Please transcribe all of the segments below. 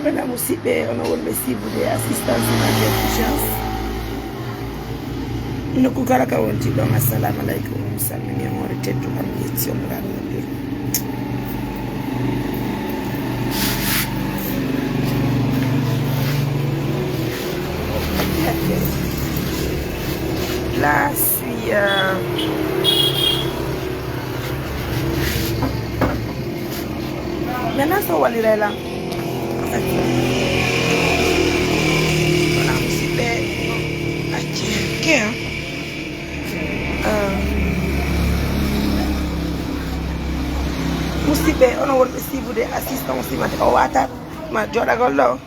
Madame Moussibé, on a remercié vous de l'assistance de l'urgence. Nous kukara kawonti donc assalamu alaikum musamini on retettu ambition radio. Là, je suis maintenant ça va aller là. Voilà, super. Musibe ono won sibude assistance mate o wata ma jodagol do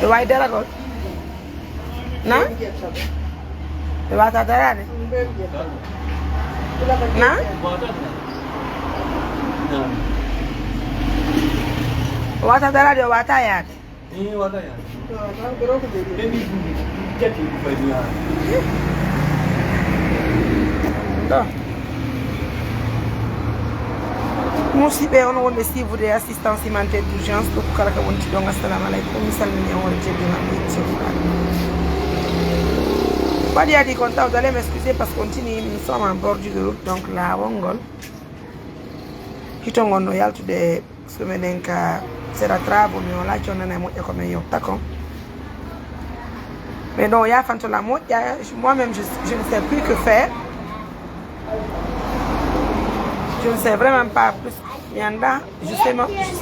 e way daragol na e wata darade na wata darade o wata yaade ni wata yaade Musibe on wonde sivude assistance humanitaire d'urgence to kala ka wonti donc assalamu alaikum salmini on jeddi na métier Badi a dit content, vous allez m'excuser parce qu'on continue, nous sommes en bordure de route donc la wongol hitongono yaltude so meden ka sera travo mi on la ci on na mo e comme yo takon. Mais non, il y a moi-même, je ne sais plus que faire. Je ne sais vraiment pas plus. Je ne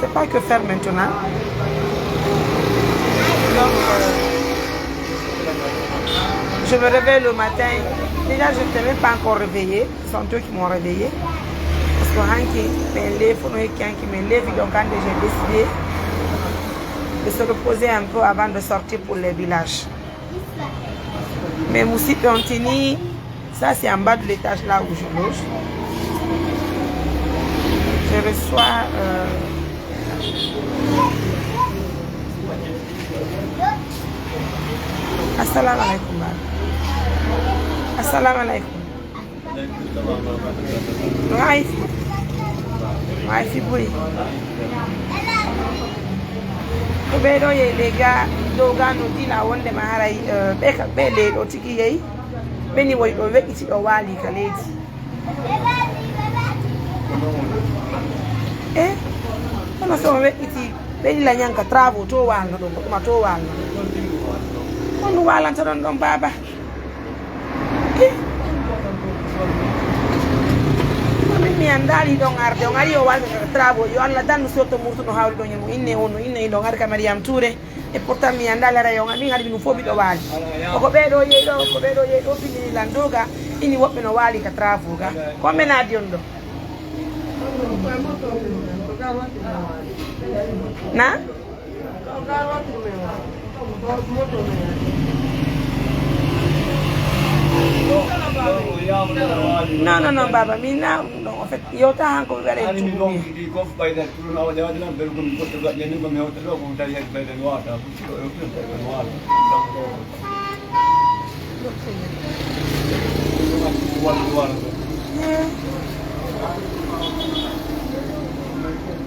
sais pas que faire maintenant. Donc, je me réveille le matin. Déjà, je n'étais même pas encore réveillée. Ce sont eux qui m'ont réveillée. Parce que Hanki me lève, qui me lève. Donc, quand j'ai décidé de se reposer un peu avant de sortir pour les villages. Mais Moussi Pantini, ça c'est en bas de l'étage là où je loge. Je reçois Assalamu alaikum. Assalamu alaikum. Wifi boy. Bedo ye lega doga no dila wonde ma haray be le do tigi yeyi beni woy do wekiti do wali ka leedi ono so wekiti beni la nyanka travo to walno do ko ma to walno on walanta don don baba mi andali don arde on ari o walno travo yo alla danno sotto murto no hawri do nyamo inne don arka Mariam Touré e pourtant mi andala ra yo ngami ngadi no fobi do wali ko bedo yedo fini landoga ini wobbe no wali ka travo ga ko mena diondo na No, baba, mi na, no, en fait, yo ta hanko vere tu. Ani long di ko fay da tu na wala wala ber ko ko to ga ni ko me hotel ko ta yek be den wata ko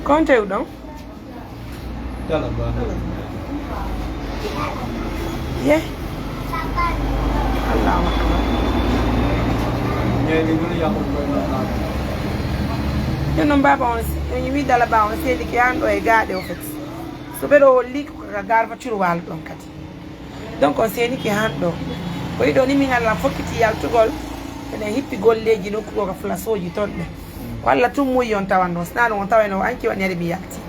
Conte o não? Dala ba. Yeah. Allah akbar. Io non baba ogni vita la ba on si di che ando e gade o fet. So pero li ko ka garfa ci wal don kati. Donc on se ni ki hando. Ko ido ni mi ngala fokiti yal tugol ene hippi golleji no ko ka flasoji tonde. Walla tum mo yon tawando snano on taweno anki wani ari bi yakti.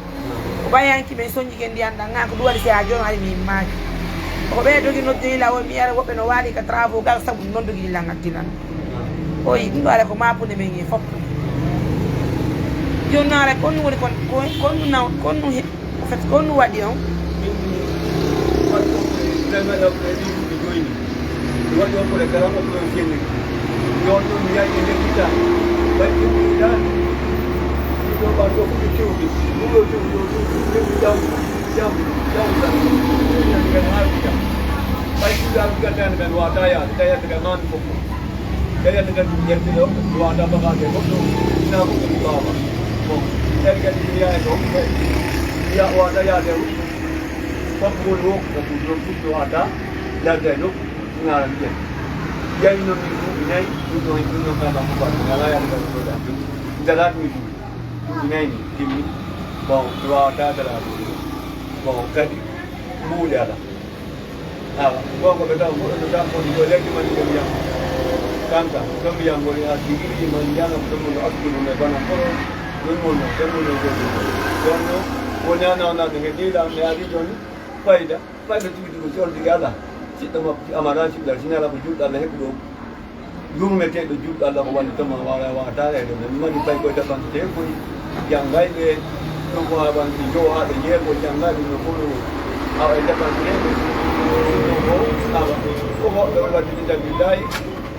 Ko bayanki be sonji ken di anda ngako duwari se ajo ari mi maaji. Ko be dogi no dila o mi ara wobe no wali ka travo gal sabu non dogi la ngatilan. Oyi ndo ala ko mapu ne mengi fop. Yo nare kon woni kon na kon no en fait kon no wadi on. Wadi on ko le kala ko fieni. Yo to mi ya inde kita. Ba ki da. Yo ba do ko ti o. Yo Baik sudah berkaitan dengan wadaya, daya dengan manfaat, daya dengan yang tidak wadaya bagai itu, nama kita bawah. Jadi ya no ya wa da ya de ko ko lo ko ada ya de lo ngara de ya no mi nai no ka ba ko ngala ya de ko da jala mi nai ni kimi bon wa da da bon kadi mu ya da ko beta ko da ko di le ki man ko ya kanta kami yang boleh diri menjana betul aku nak bana koro memang temu dengan jono punya nana dengan dia dan hari jono faida tu jono digala kita amara si dari sini lah wujud Allah itu guru mereka itu wujud Allah kawan itu mahu ada itu memang kita ikut depan telepon yang lain ke tunggu abang hijau ada dia pun yang lain itu pun awak depan telepon tunggu apa kok kalau kita bidai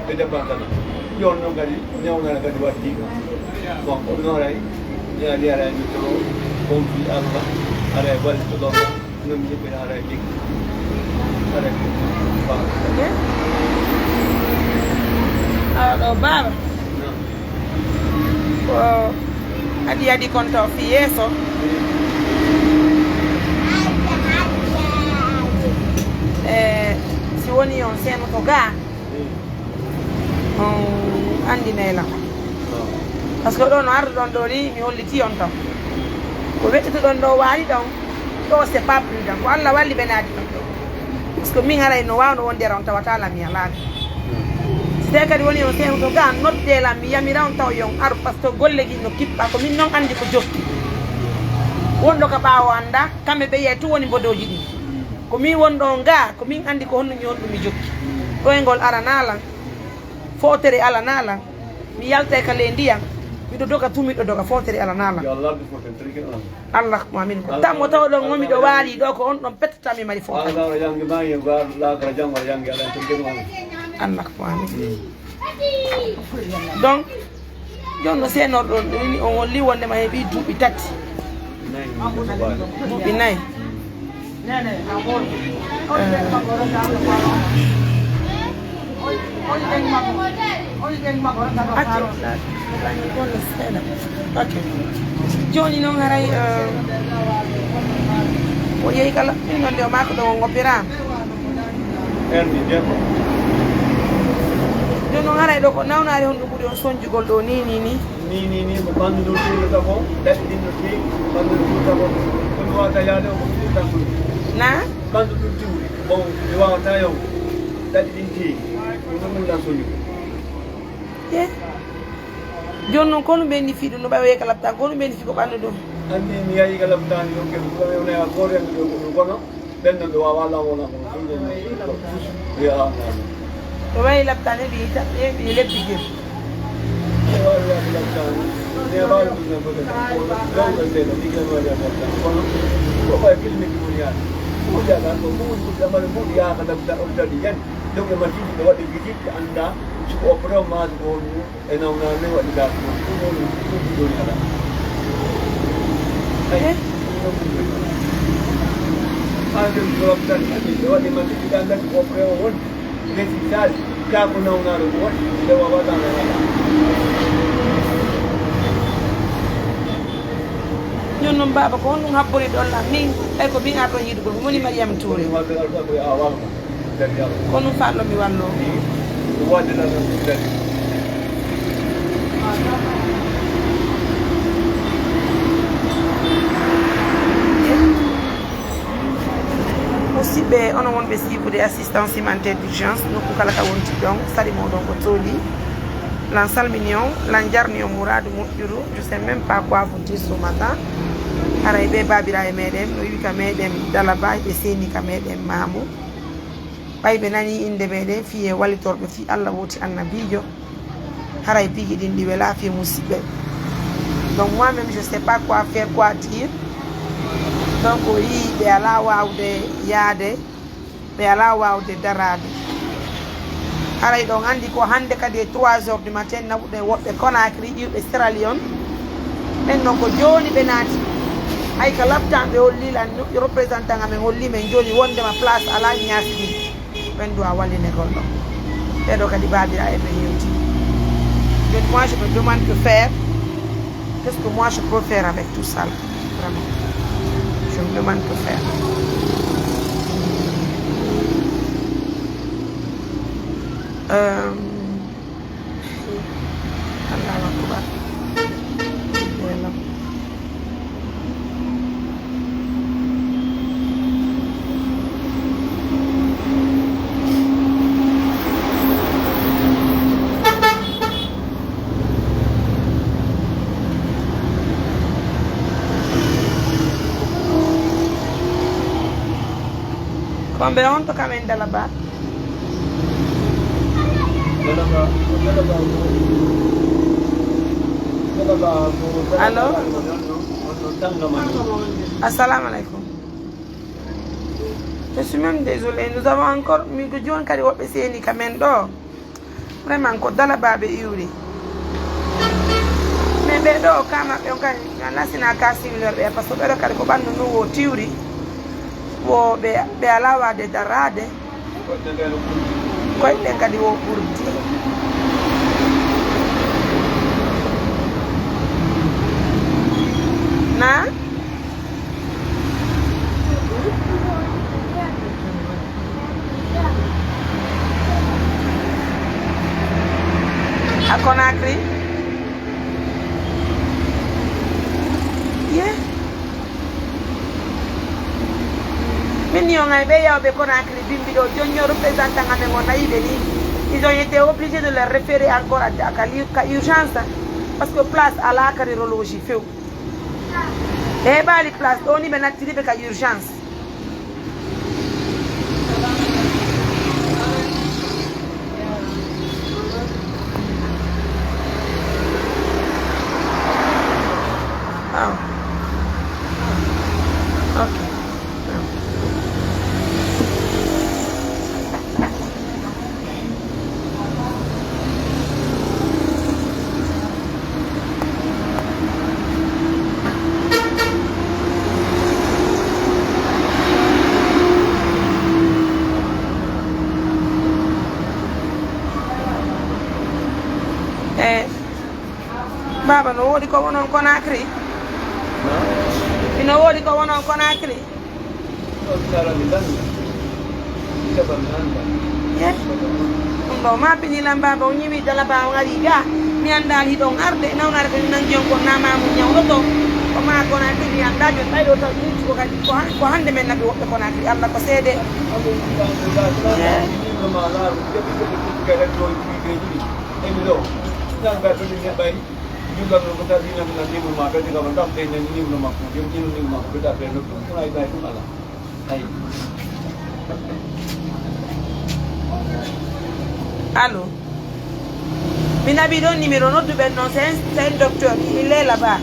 beda banget. Jono kali, nyawa kali wajib. Bang, orang lain, dia ada yang itu, konflik apa, ada yang itu dong, nanti pun ada yang ada bang. Ada bang. Oh, adi kontor fieso. Si woni on sema toga. Andi nela parce que ɗon arde ɗon ɗo ni mi holliti on tam ko wettito ɗon ɗo waali ɗon ɗo c'est pas prudent ko Allah walli ɓe naadi ɗon ɗo par ce que min aray no wawno wondera on tawata lam yalaade so kadi woni on sehto ga noddelam mi yamira on taw yon ar par ce que golle gi no kippa ko min noon andi ko jokki wonɗo ka ɓaawo anda kamɓe ɓe yiye tu woni mbodoji ɗi ko min wonɗo ga ko min andi ko honno mi honɗum mi jokki ɗo e ngol aranalan fotere ala nala mi yalta ka le ndiyam miɗo doga tumiɗo doga fotere ala nala Allah ko amin ko tammo taw ɗon ngomi ɗo waali ɗo ko on ɗon pettami mari fotere Allah ko amin donc jonno senorɗon ɗoni on wolli wondema heeɓi duuɓi tati duuɓi nayyi joni noon haray o yeehi kala ɗum noon nde o mako ɗo o goppirama joni noon haray ɗo ko nawnari honɗum ɓuuri on soñjugol ɗo ni ko banduɗo tuurata ko ɗaɗɗinno fewi banduɗo tuurata ko komi wawata yaade o komi tuurtan ɗum na banduɗo tuuri bon mi wawata yo ɗaɗɗin tewi joni noon kono ɓenni fi ɗum no ɓawi ka labtan kono ɓenni fi ko ɓandu ɗum andi mi yahi ka labtani ɗo kewnea korende ɗo ko ɗum kono ɓennon ɓe wawa lawona ko ɗo wawi labtani heɓi lebbi jir e wawi waɗi labtani ne wawi ɗumne fote lawɗo seeɗa ɗiglenoɗe labtan kono ko ɓay filmiki woni yaade muƴaɗa ko muɗi ɗamane muɗi yaaka labta oftadi yen donc e matiji ɓe waɗi visite anda siko opération maji ko woni e nawnane waɗi gasi ɗum ɗoni ɗoni ala ɗum drop tan ɓe waɗi matiji ɗa gati ko opération woni résultat ka ko nawnare ko waɗi nde wawatane ala ñon noon baba ko honɗum haɓɓori ɗon la min ay ko min arɗon yiɗugol ko woni Mariame Touré ko ɗum fallo mi wallo musidɓe onon wonɓe sibude assistance humanitaire d'urgence nokku kala ka wonti ɗon salimo ɗon ko tooli lan salmini on lan jarni on mouradu moƴƴuru je sais même pas quoi vous dire ce matin haray ɓe babira e meɗen no wi ka meɗen Dalaba ɓe seni ka meɗen Mamou ɓay ɓe nani inde meɗen fiye wallitorɓe fi Allah woti annabijo haray piiji ɗin ɗi wela fiye musidɓe donc moi même je sais pas quoi faire quoi dire donc o yii ɓe ala wawde yaade ɓe ala wawde darade haray ɗon andi ko hande kadi e 3 heures du matin nawɓe woɓɓe Conakry iwɓe Sierra Leone ɓen noon ko joni ɓe naati hay ka labtanɓe hollilan représentant amen holli men joni wondema place ala ñasɗi ɓen doit walline gonɗo ɓeɗo kadi babira eɓe yewti joni moi je me demande que faire Qu'est-ce que moi je peux faire avec tout ça là? Vraiment. Je me demande que faire. Allah Akbar. Kombe on to kamen dala ba? Allô? Assalamu alaikum. Je suis même désolée, nous avons encore mi ko jon kadi wobbe seni kamen do. Vraiment ko dala babe iuri. Mais be do kama be on kan lasina ka similar be parce que be do kadi ko banno no wo tiuri. Wo be alawa de darade. Ko be kadi wo burti. Na? A Conakry? Yeah. Mini on a veillé au Conakry, Bimbido, Junior représentant à Mengonaï, ils ont été obligés de les référer encore à l'urgence parce que place à la cardiologie fait. Et bah les places, on y va tirer avec l'urgence. Baba no wodi ko wonon Conakry? Ino wodi ko wonon Conakry? Yes. Ndo ma pini lamba ba nyimi dala ba ngari ga mi anda hi don arde na onar ko nan jon ko na ma mu nyaw to ko ma Conakry mi anda jo tay do to ni ko kadi ko hande men nabi wobbe Conakry Allah ko seede. Juga kalau kita ini nanti memakai juga mantap dengan ini memakai ini memakai kita perlu mulai dari mana? Hai. Allô? Mina bidon numéro notre ben non c'est un docteur, il est là-bas.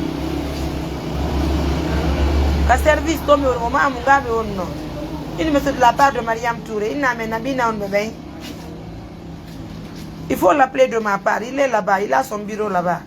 Ka service to mi o ma mu ngabe onno. Il me de la part de Mariam Touré, il n'a même bina on bébé. Il faut l'appeler de ma part, il est là-bas, il a son bureau là-bas.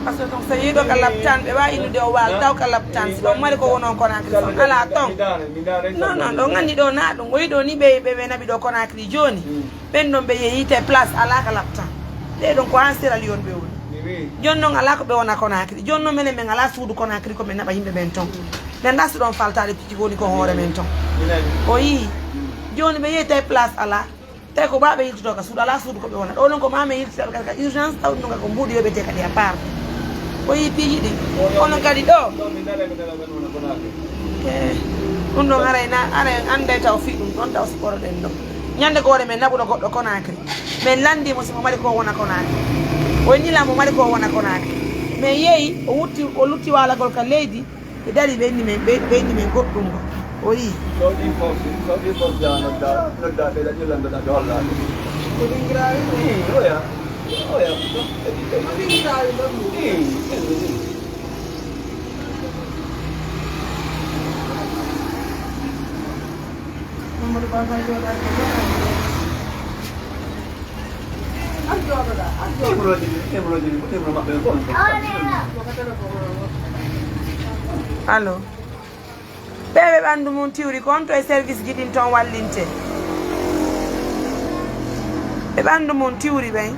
Parce que donc c'est do ka laptan be wa inu de wal taw ka laptan so mari ko wonon Conakry so ala ton non do ngani do na do ngoy do ni be na bi do Conakry joni ben don be yite place ala ka laptan de don ko ansira lion be woni jonno ala ko be wona Conakry jonno men men ala suudu Conakry ko men na ba yimbe ben ton men das don faltare piti goni ko hore men ton o yi joni be yite place ala te ko ba be yito ka suudu ala suudu ko be wona do non ko ma me yite ka urgence taw no ko mbudi yobe te ka dia par oyi piji di ono kadi do ɗum ɗon arayna ande taw fi ɗum ɗon taw siporo ɗen ɗo ñande goore men naɓuɗo goɗɗo Conakry min landimo simo mari ko wona Conakry o ñilamo mari ko wona Conakry mais yeeyi o lutti walagol ka leydi ɓe dari ɓe indi men goɗɗum go o yii Oh ya. Oh ya. Allo ɓeɓe ɓandu mum tiwri kon to e service jiɗin toon wallinte ɓe ɓandu mum tiwri ɓen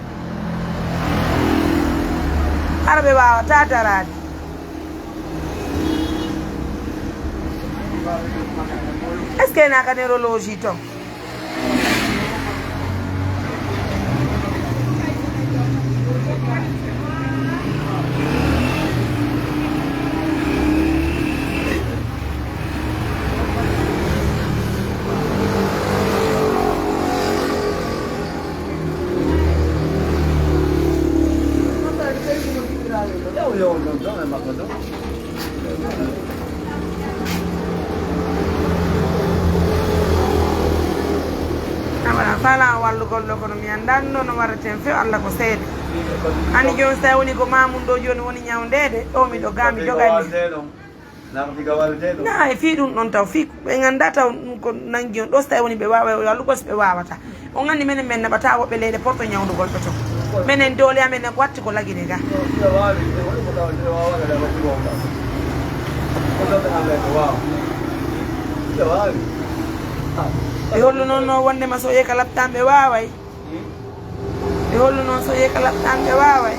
ara ɓe wawata darade est ce que naka neurologie toon fala wallugol ɗo kono mi andanno no waraten few Allah ko seede hani joni sa woni ko mamum ɗo joni woni ñawdede ɗo miɗo ga mi jogani na e fi ɗum ɗon taw fi ɓe ganda taw ɗum ko nangi on ɗo so tawi woni ɓe wawa wallugol so ɓe wawata on gandi minen men naɓata woɓɓe leyɗe porto ñawdugol ɓe ton minen doole amen ko watti ko laguine ga ɓe hollu noon no wondema so yeka laptan ɓe waway ɓe hollu noon so yeka laptan ɓe waway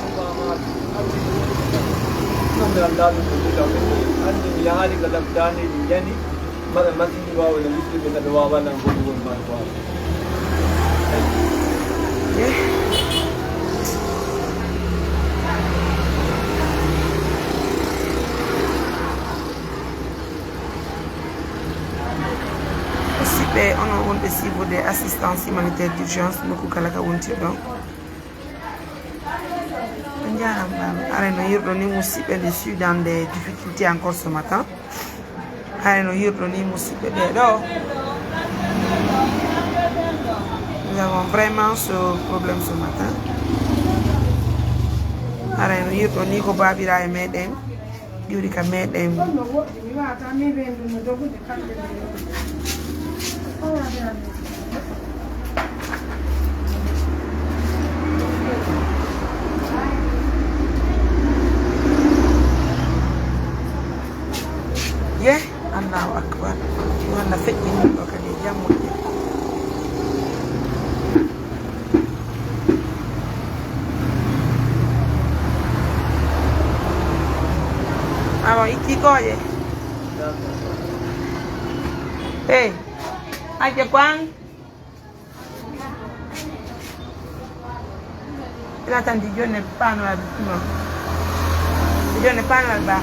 ɓe onon wonɓe sibude assistance humanitaire d' urgence nokku kala ka wontir ɗon ɓe jaram ɓaɓe areno yirɗo ni musidɓe nde suis dans des difficultés encore ce matin areno yirɗo ni musidɓe ɓe ɗo nous avons vraiment ce problème ce matin areno yirɗo ni ko babira e meɗen ƴiwri ka meɗen ye Allahu akbar walla feƴƴini ɗo kadi jammuɗe awa itti koƴe hey aje kwang ina tan di jone panwal no di jone panwal ba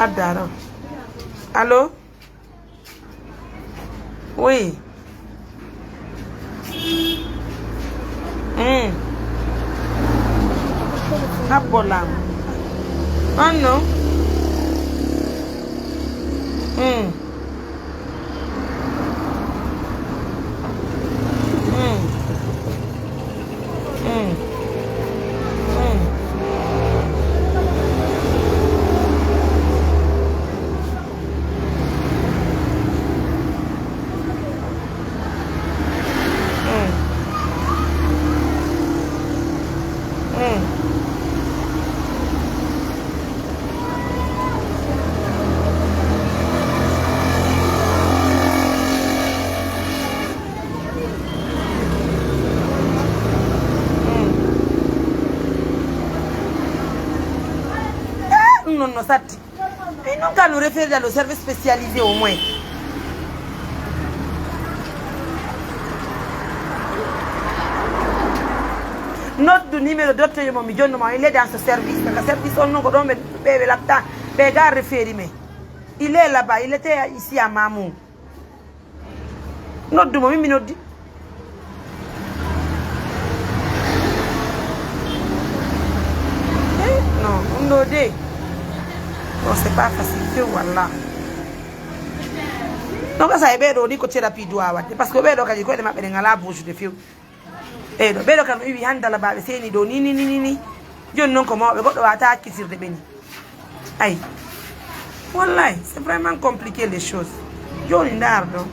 adaro allo oui habolam oh no non no satti et non qu'à nous référer dans le service spécialisé au moins notre numéro docteur mo mi jonno ma il est dans ce service parce que service on non ko don be lapta be ga référer mais il est là-bas il était ici à Mamou notre mo mi noddi non on doit dire. Oh, c'est pas facile, voilà. Donc ça ebe do ni ko thérapie do awate parce que be do kaji ko de mabbe ngala bouche de fiu e do be do kam wi handala baabe seni do ni jon non ko mawbe goddo wata kisirde beni ay wallahi c'est vraiment compliqué les choses joni ndardo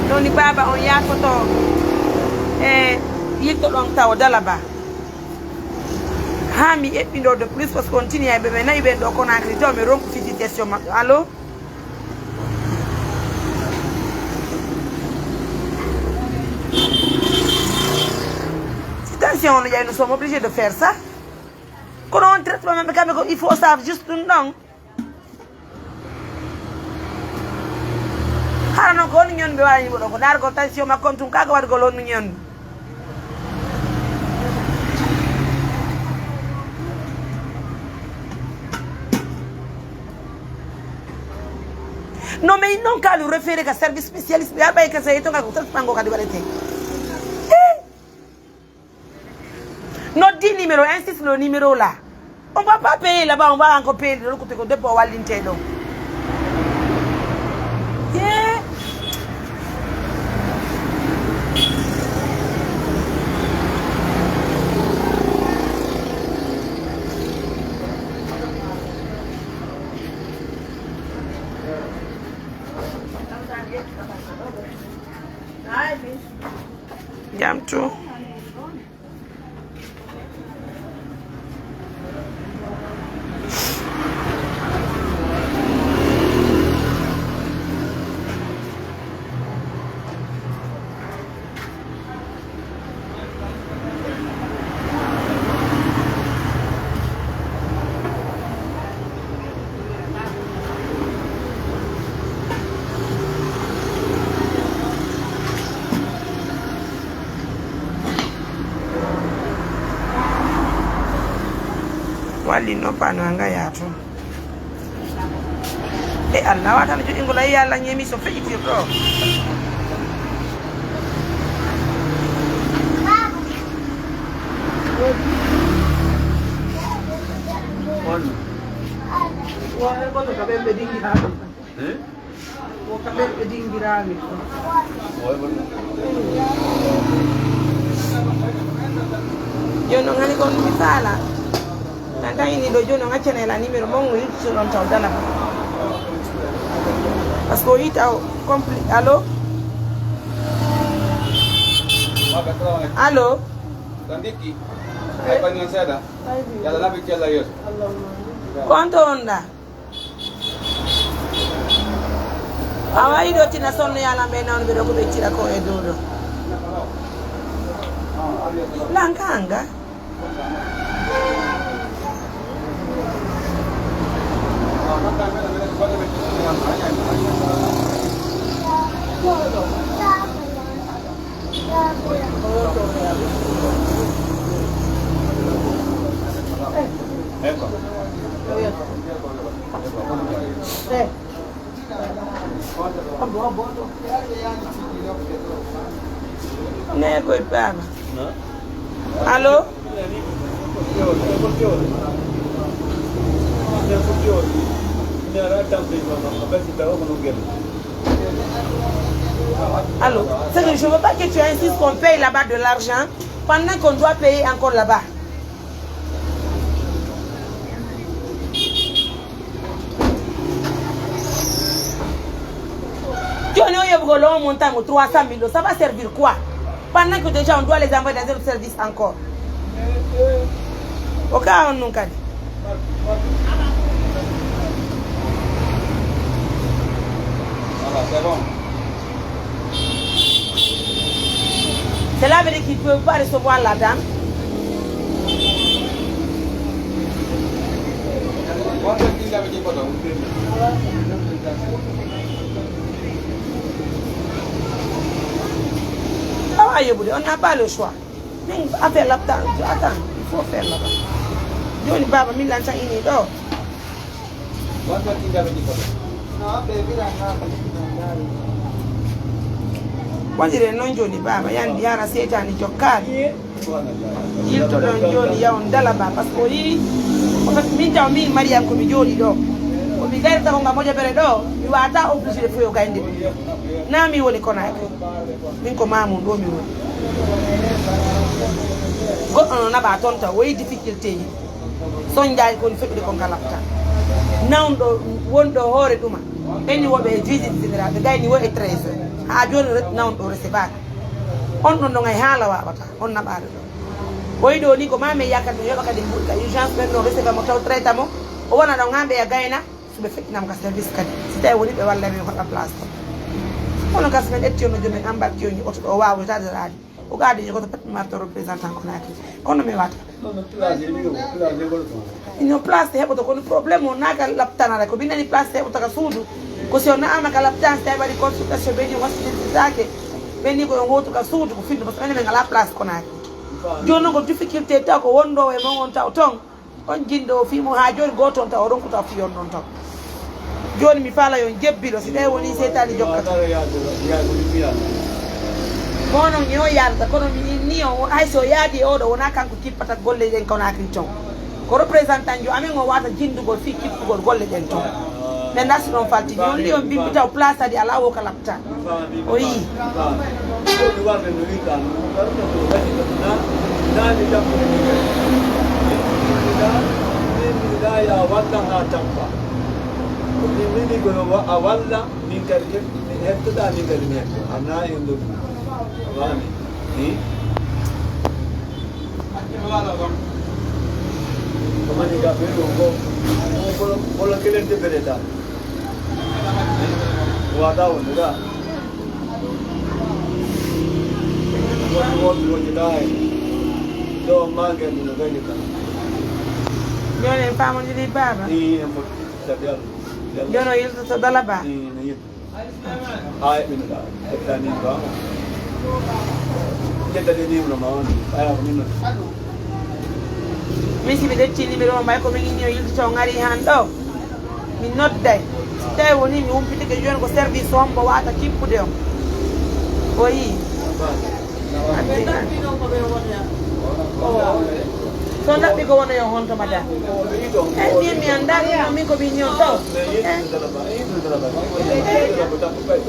noni baba on ya photo yitto don taw dalaba Hami epindo de plus parce qu'on continue à bébé na ibe do ko na krito me ronku fiti question allo attention nous sommes obligés de faire ça quand on traite même il faut savoir juste non xana ko ni ñon be wani bo ko dar ko tension ma kontum kaga war golon ñon non mais non qu'à le référer qu'à service spécialiste ya bay ka say to nga ko tan pango ka di balete non dit numéro insiste le numéro là on va pas payer là-bas on va encore payer de l'autre côté ko depo walinte do Jam too. Wali no pano anga yato Allah wata ni jodi ngola yalla nyemi so feji ko wa ko to kabembe dingi haɗo ko kabembe dingi rami yo no ngani ko mi sala nanga ini dojo no ngachene la numéro mon wi sur on taw dala parce que ita complete allo allo Tandiki ay panyo sada yalla na bi kella yo quanto onda awai do tina sonno yalla be non be do ko be tira ko e dodo lankanga Ne koi pama. Allo? Allô, c'est que je ne veux pas que tu insistes qu'on paye là-bas de l'argent pendant qu'on doit payer encore là-bas. Tu as un montant de 300 000, ça va servir quoi? Pendant que déjà on doit les envoyer dans un autre service encore. Au cas où on nous dit. C'est bon. Cela veut dire qu'il ne peut pas recevoir la dame. On n'a pas le choix. Mais il faut faire là-bas. Attends, il faut faire là-bas. Je ne vais pas me lancer ici. waɗire noon joni baba yandi yara setani jokkali yilto ɗon joni yawon dala ba par ce que o yii en fait min taw min mariam komi jooɗi ɗo komi gayrta ko ngam moƴoɓere ɗo mi wata obligé fof yo gayde ɗum na mi woni Conakry min ko mamum ɗo mi woni goɗɗo no naɓa toon taw woyi difficulté ji son jaaji koni feɓɓude kon kalafta nawɗo wonɗo hoore ɗuma ɓenni woɓe e visite général ɓe gayni wo e 13 ha joni nawɗo recevaka on ɗon ɗon ay haala waɓata on naɓaɗo ɗo woyi ɗo ni ko mami yakkat mi yoɓa kadi mbuɗka urgence ɓen ɗo receva mo taw traita mo o wona ɗon hamɓe e gayna soɓe feƴƴinama ka service kadi si tawi woni ɓe walla min hoɗa place ton hono gas men ƴetti ono jomin embarque yoni oto ɗo wawetade raadi o gaadi jogoto pat mi marto représentant Conakry kono mi wata ino place heɓoto kono probléme o naga laptanare ko binani place heɓoto ka suudu ko si o naama ka laptan so tawi waɗi consultation ɓeni hospitalisake ɓenni koyon hotu ka suudu ko finno par ce que ene ɓe ngala place Conakry joni noon ko difficulté taw ko wonɗo e mon on taw ton on jinɗo o fimo ha joni goto on taw o ronkuta o fiyon ɗon taw joni mi faala yon jebbiɗo si tawi woni seytani jokkata kono yo yalta kono ni o hay so yaadi e oɗo wona kanko kippata golle ɗen Conakry ton ko représentant jo amin o wata jindugol fi kippugol golle ɗen ton ɓe darsi ɗon falti joni ɗi on bimbi taw place adi ala wo ka lapta o yii a walla min kadi hettoɗa min kadi mi hetto anna en ɗo wami komani ga ɓeɗo go bolo kelente ɓeɗeta wata wonde ga woɗi woƴƴeɗa hen ɗo mangue ɗum no gañi kan joni en famodiri baba en foti sabi Allah joni o yiltoto dala ba no yidde ha eɓɓinoɗa hettani ba jettade numéro ma on aya ko minno min si mi ɗetti numéro o mbay komin inni o yiltoto ngari han ɗo mi nodday so tawi woni mi humpitike joni ko service on mbo wata kippude on o yii so naɓɓi ko wona yo honto madame e mbiyat mi andani min ko min on taw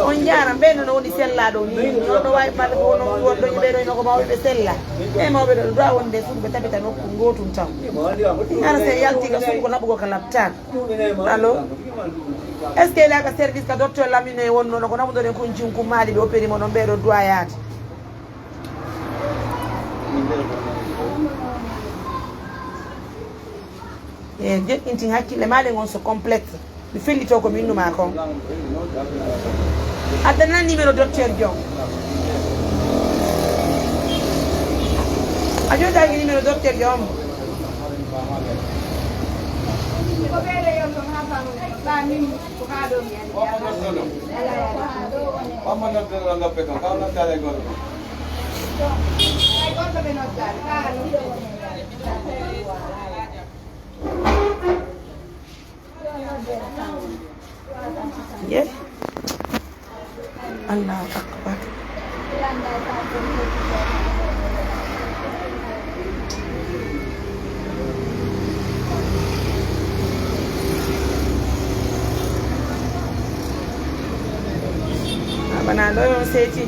on jaram ɓe no woni sellaɗo ni oɗo wawi balle ko wono wonɗo ɓeɗo ino ko mawɓe sella e mawɓe ɗo dowa wonde suudu ɓe tabita nokku gotum taw ara se yaltiga suudu ko naɓugo ka labtane allo est ce que elaka service ka docteur lamine wonnoɗo ko naɓuɗoɗen kon jinkum maali ɓe opéri mo ɗon ɓeɗo dowa yaade e joƴƴintin hakkille maɗen on so complexe mi fellito ko min numa kon addanan numéro docteur Diom a jodaki numéro docteur Diom yeah. Allahu Akbar. Abana do yon seti.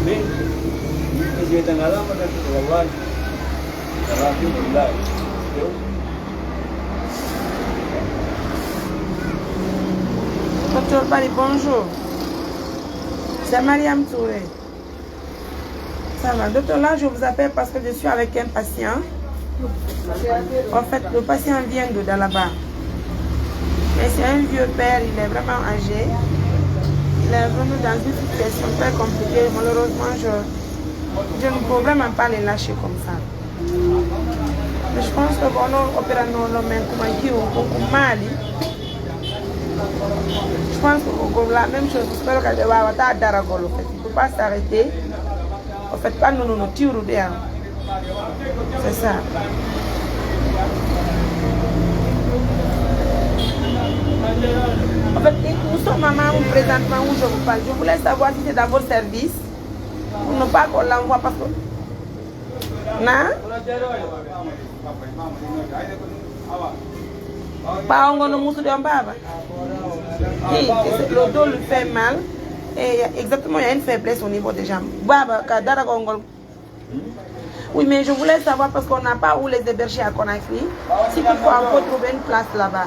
Bin, ini tengah lama dan wallahi, alhamdulillah. Docteur Bari, bonjour. C'est Mariam Touré. Ça va. Docteur, là, je vous appelle parce que je suis avec un patient. En fait, le patient vient de là-bas. Mais c'est un vieux père, il est vraiment âgé. Il est venu dans une situation très compliquée. Malheureusement, je ne peux vraiment pas les lâcher comme ça. Mais je pense que bon, on opère Mali. Je pense que la même chose, j'espère qu'elle va avoir d'aragol. En fait, il ne peut pas s'arrêter. En fait, pas nous tirons derrière. C'est ça. En fait, nous sommes maman, présentement où je vous parle, je voulais savoir si c'est dans votre service. Pour ne pas qu'on l'envoie parce que... Non? Pas on ne mousse de baba. Le dos lui fait mal. Et exactement, il y a une faiblesse au niveau des jambes. Baba, kadara gongol. Oui, mais je voulais savoir parce qu'on n'a pas où les héberger à Conakry. Si toutefois on peut trouver une place là-bas.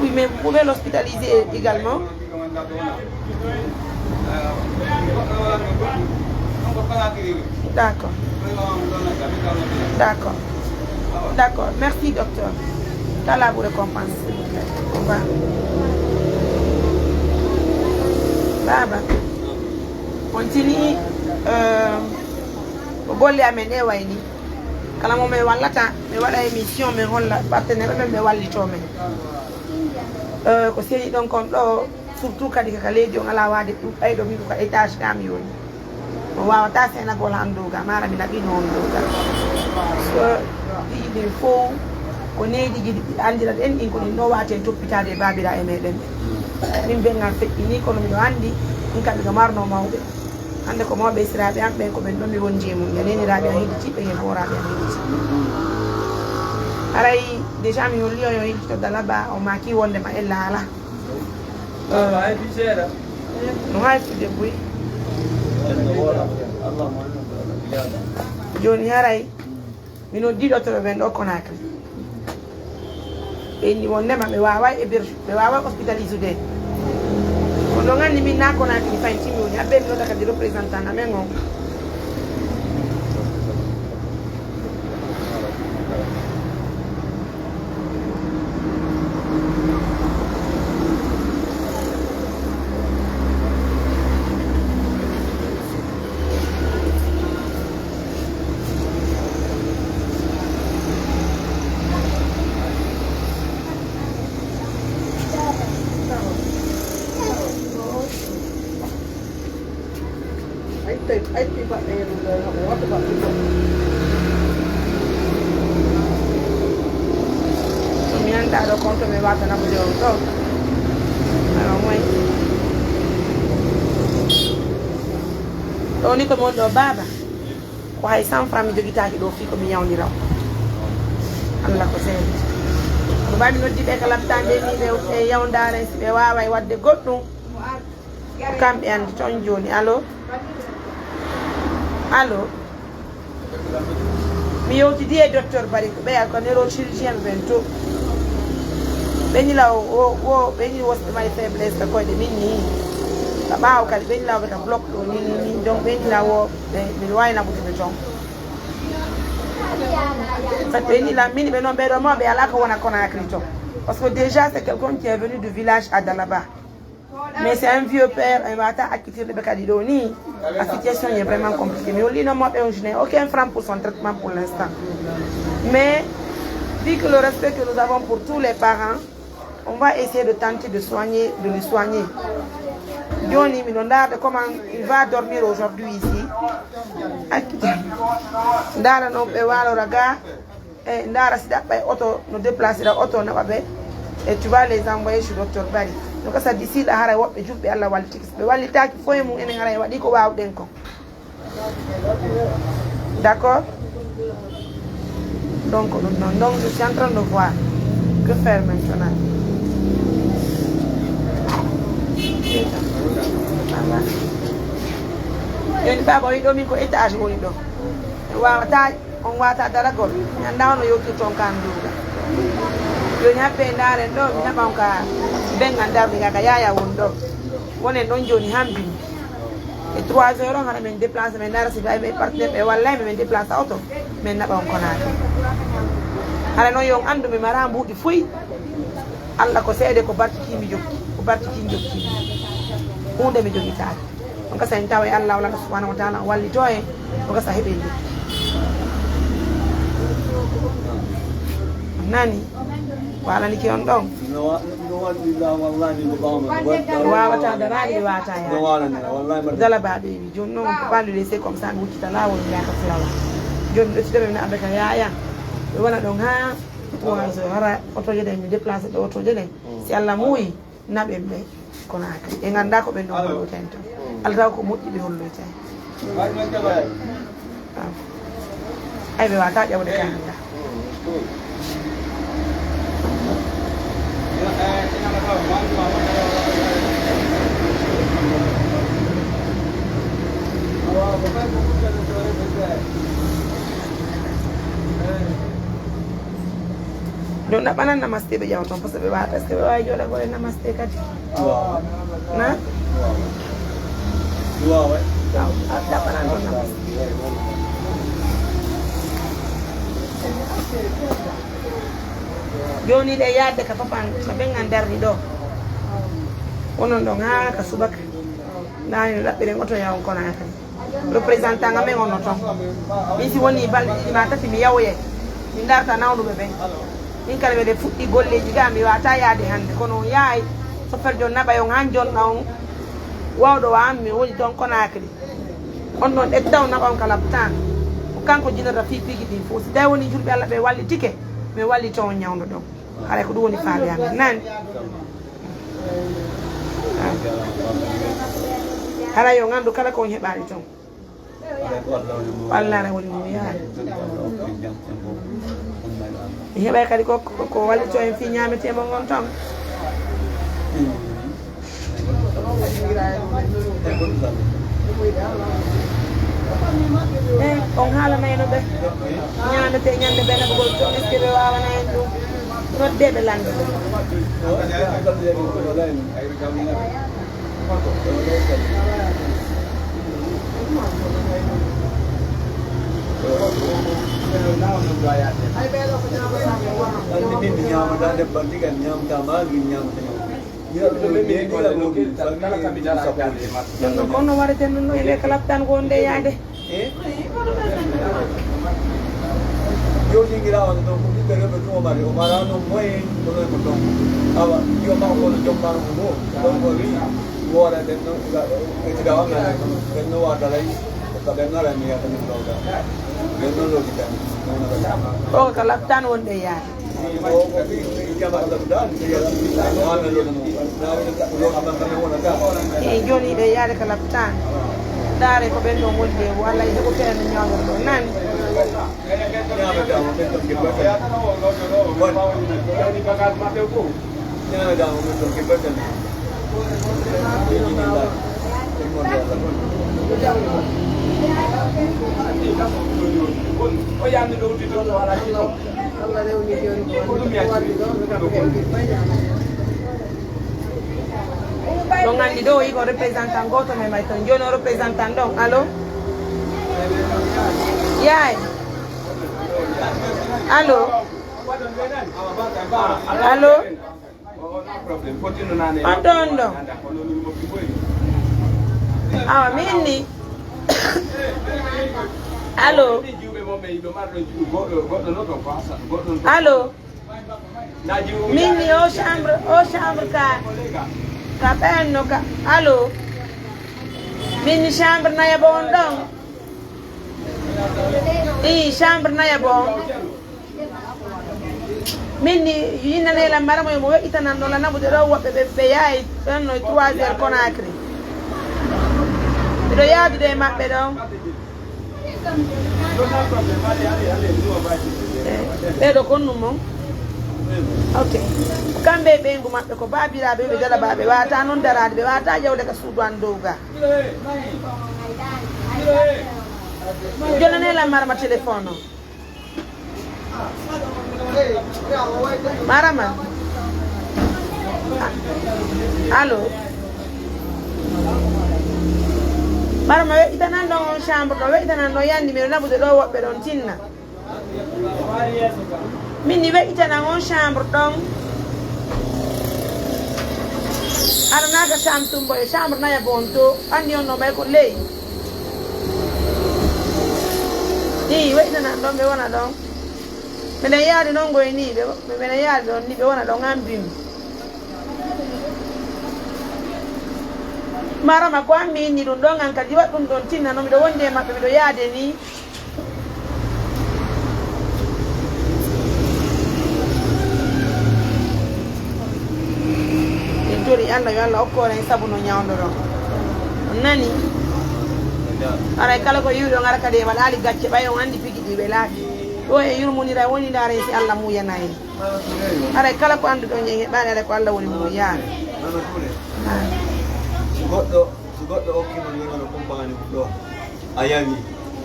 Oui, mais vous pouvez l'hospitaliser également. D'accord. D'accord. D'accord. Merci, docteur. Qu'Allah vous récompense, s'il vous plaît. Au revoir. Baba. Continue. Bolé amené waini. Kala mo me walata me wala émission me holla partenaire même me walli to men. Ko sey donc on do surtout kadi ka lejo ngala wade ay do mi ko étage kam yoni. Mo wawata sena gol hando ga mara mi nabi non do ga. So il faut ko needi gidi andira den in ko no waten toppitade babira e meden. Min be ngal fe ni ko no mi andi in kadi ga marno mawbe. Ande ko mo be sirabe am ben ko ben do mi won jemu ngeneni rabe hedi ci be hen horabe hedi ci. Aray déjà mi woli yo hedi to dalaba o maki wonde ma ella ala. Ay bisera. No hay de bui. Joni haray mi no dido to ben do Conakry. E ni wonde ma be wawa e bir be wawa hospitaliser. Quando ngani mi na Conakry fa intimi oni abe mi no da ka di representant na mengo. Mi han dado conto me va a tener que yo. Lo único modo baba. Ko hay 100 francs mi jogitaaki do fi ko mi yawniraw. Allah ko seni. Ko baami noddi be kala tande ni be yawndare be wawa e wadde goddum. Kambe andi ton joni. Allo? Allo? Mi yewtidi e docteur Bari ko ɓeya ko neurochirurgien bento ɓeni law o ɓeni wosɓe mari faiblesse ɓe koyɗe min ni ka ɓaaw kadi ɓeni law ɓe ka bloc ɗo ni donc ɓeni law o ɓe wawi naɓutude toon fait ɓeni law min ɓe noon ɓeɗo ma ɓe ala ko wona Conakry toon parce que déjà c'est quelqu'un qui est venu du village à Dalaba. Mais c'est un vieux père, un matin à quitter le Bécadidoni. La situation est vraiment compliquée. Mais au lit, je n'ai aucun franc pour son traitement pour l'instant. Mais, vu que le respect que nous avons pour tous les parents, on va essayer de tenter de le soigner. Johnny Milonda, comment il va dormir aujourd'hui ici. Ndara no pe walo raga, ndara sida pa auto no déplacer la auto na babe. Et tu vas les envoyer chez Dr Bari. Donc ça d'ici la hara wobbe jubbe Allah walti be wallitaaki foye mum enen hara wadi ko waawden ko. D'accord? Donc je suis en train de voir que faire maintenant. Yoni baba wi do min ko étage woni do. Waawata on wata daragol. Nyanda ono yotto ton kan duga. Joni haɓe ndaren ɗo mi heɓan ka bengal darde ga ka yaya won ɗo wonen ɗon joni hambini e 3 heures on haɗa min déplace min ndara si tawi ɓe partenaire ɓe wallay min déplace auto min naɓa on Conakry haɗa noon yon andu mi mara mbuɗi fuy Allah ko seede ko bartikimi jokki ko bartikimi jokkimi hunde mi jogitaki on gasa en tawa e Allah wala subhanahu wa taala wallito en on gasa heɓe ndi nani wala niki on ɗon wawata darani ɓe wata ya Dalaba ɓewi joni noon on peut pas le laisser comme ça mi wuccita lawol mi yaka flawa joni ɗo tiɗoɓe mine abbeka yaya ɓe wona ɗon ha 3 hara oto jede mi déplacer do oto jede si alla muy nabe be kono aka e ganda ko be no hollo tento alta ko moddi be hollo tay ay be wata jawde kanga Don't nak panan namaste be jawton parce que be wata est way joda go namaste kati na waaw da panan don namaste joni de yadde ka papan ka bengan darni do onon don ha ka subaka nani labbere ngoto yawon kono kan représentant ngamen on ton mi si woni baldi ma tati mi yawoye mi darta nawdu be min kala be fuɗɗi golleji ga mi wata yaade hande kono yaay so fer jon naba yon han jon on wawdo wa ammi woni ton Conakry on non e taw naba on kala tan o kanko jinata fi pigi din fo si day woni julbe Allah be walli tike me walli ton nyawdo don ala ko woni faale am nan ala yo ngandu kala ko heɓaani ton Allah ra woni mo yaay heɓay kadi ko wallito en fi ñametemo ngon tan on haalanayno ɓe ñamete ñande ɓe nabogol to est ce que ɓe wawana en ɗum noddeɓe lande kono wareten no ile kala tan ko nde yaade yo ningira on to ko dere be to mari o mara no moy ko no ko awa yo ma ko no jomba no ko ri wora den no e dawa na den no wa dalai ko den na la mi ya tan no da den no lo kita o kala tan wonde yaade e joni de yaade kala tan dare ko ben do molde walla e ko fen nyaago do nan Don andi do iko representant goto me mai ton jono representant don allo yaay allo allo Otondo ah minni allo allo minni o chambre ka penno ka allo minni chambre na ya bon don chambre na ya bon minni yina ne la mara mo itana no la nabu de do wabbe be yaay tan no 3 heures Conakry do yaadu de mabbe don be do konnu mo okay kambe be ngu mabbe ko babirabe be dala babe wata non darade be wata jawde ka suudu an dowga jona ne la mara ma telefono Marama allo Marama we itanan don chambre do we itanan no yandi mi nabude do wobbe don tinna minni we itanan on chambre don arna ga chambre boy chambre na ya bonto andi on no be ko ley we itanan don be wona don mene yaade non goy ni be mene yaade don ni be wona don ambim marama ko ammi ni dum don an kadi wadum don tinna no mi do wonde mabbe mi do yaade ni Allah yo Allah okko ren sabu no nyaawndoro nani ara kala ko yuudo ngara kade ma dali gacce bay on andi pigi be laabi do e yurmunira woni dare si Allah mu yana en ara kala ko andu do nyi hebani ara ko Allah woni mu yaana goddo okkimo ni ngano kompani do ayawi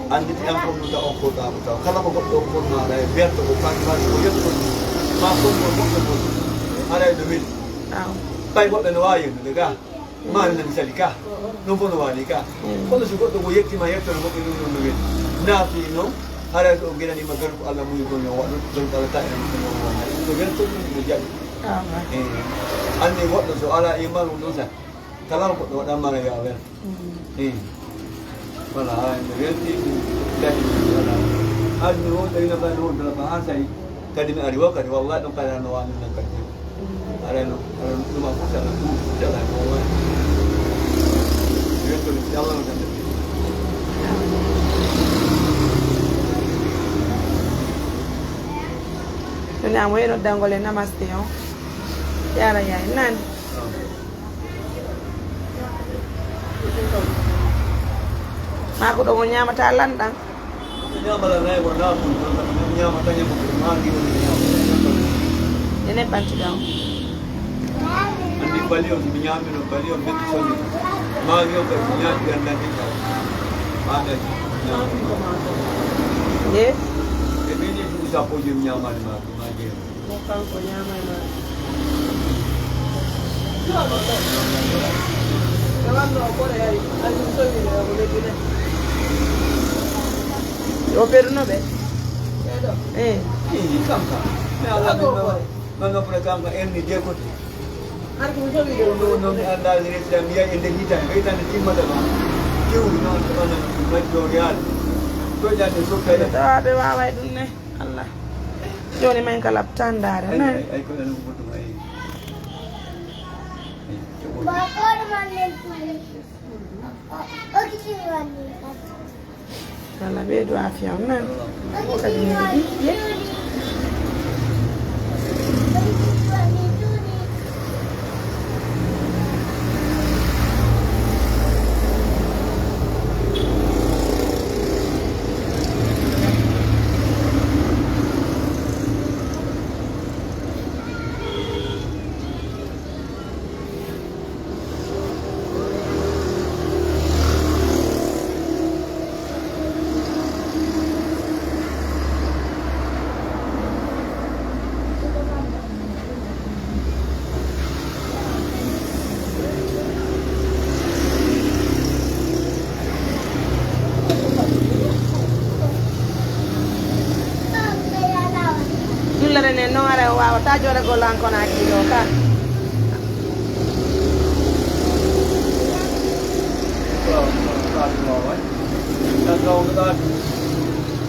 andi tan ko do okko ta kala ko goddo okko ma dai berto ko kan ko yetto ma ko ko ara do wi tay goddo no wayi no ga ma na misalika no bono walika kono su goddo go yetti ma yetto no no wi na fi no ara do gena ni magar ko Allah mu yugo no wado don kala ta en no to berto no jadi andi goddo so ala iman no sa kalau kok ada mana ya wer wala ande reti dari wala anu dari na banu dalam bahasa kadi ari wa kadi wallahi no kada no anu nang kadi are no ma fusa na tu jalan ko wa yeto ni jalan kan Tuna amwero dangole namaste yo yara ya nan aku do nyama ta landang nyama la nay wona ko nyama ta nyama ko ma ngi woni nyama ene panti daw andi balio mi nyama no balio metti sonni ma ngi ko nyama ganda ni ta ada ye e bini tu sa po jim nyama ni ma ngi mo kan ko nyama ma Yo pero no ve. Ini kamka. Me ala no por kamka en ni je ko. Har ko jo video No anda dire se mia en de hita, hita ni timma da ba. Kiu no to na ma do real. To ja ni so kala. Ta be wa way dunne. Allah. Joni men kala tandare na. Ai ko na ko to ai. Bakar manne. Oke sini manne. Kala be do afia na. Kadi ni ye. No are wa ta jore golan kona kilo ka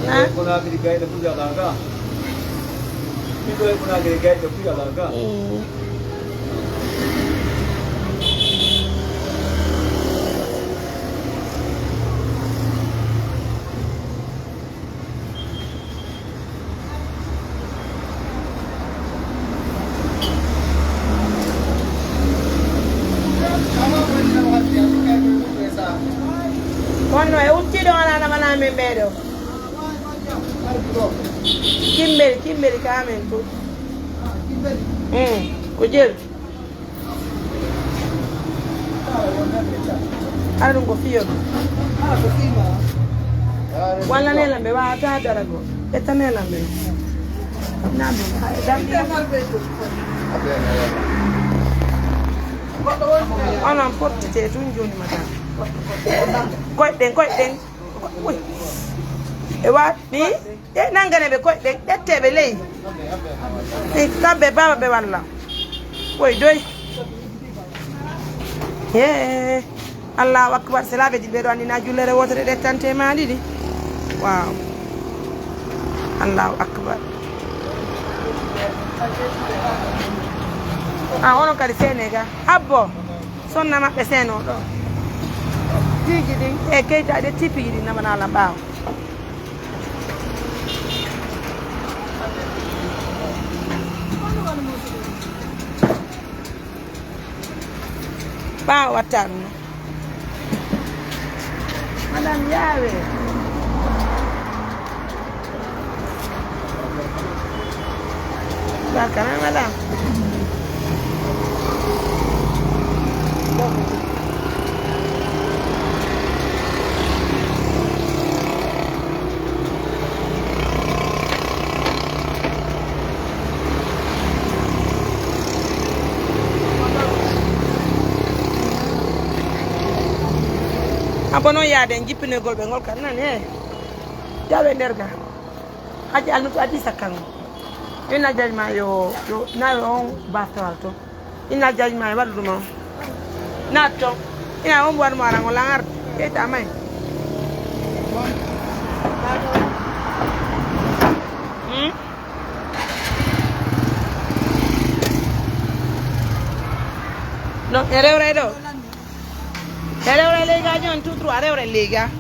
na ko na kiri gai da puja la ka ko ko na kiri gai da puja la ka Kono e uccido ala mana me bedo. Kimbeli kamen ko. Kujel. Ara ngo fiyo. Wala nela me wa ta darago. Eta nela me. Nabe. Ana porti te tunjoni mata. Koy den Uy. E wa ni e nangane be koy den tebe ley. E tabe baba be walla. Koy doy. Allahu akbar salabe di be do ni na jullere wotere de tante ma didi. Wow. Allahu akbar. Ono kadi senega abbo sonna mabbe seno do tigi din e keita de tipi di na manala baw Ba watan. Madam Yawe. Bakana madam. Abono ya den jipine golbe ngol kan nan jawe derga haji alnu adi sakang ina jajma yo na on batwal to ina jajma wadu mo na to ina on buan mara ngolangar e tamay no eredo Ereure lega jon tutru areure lega.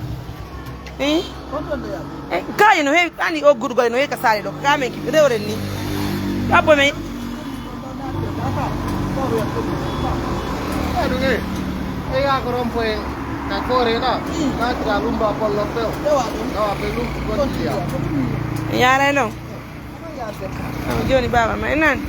Ka no he ani o gurgo no he ka sare do ka me ki ereure ni. Ka bo me. Aduh ya korompoe na kore na tra lumba pollo peo. No pelu kon dia. Ya re no. Joni baba ma nan.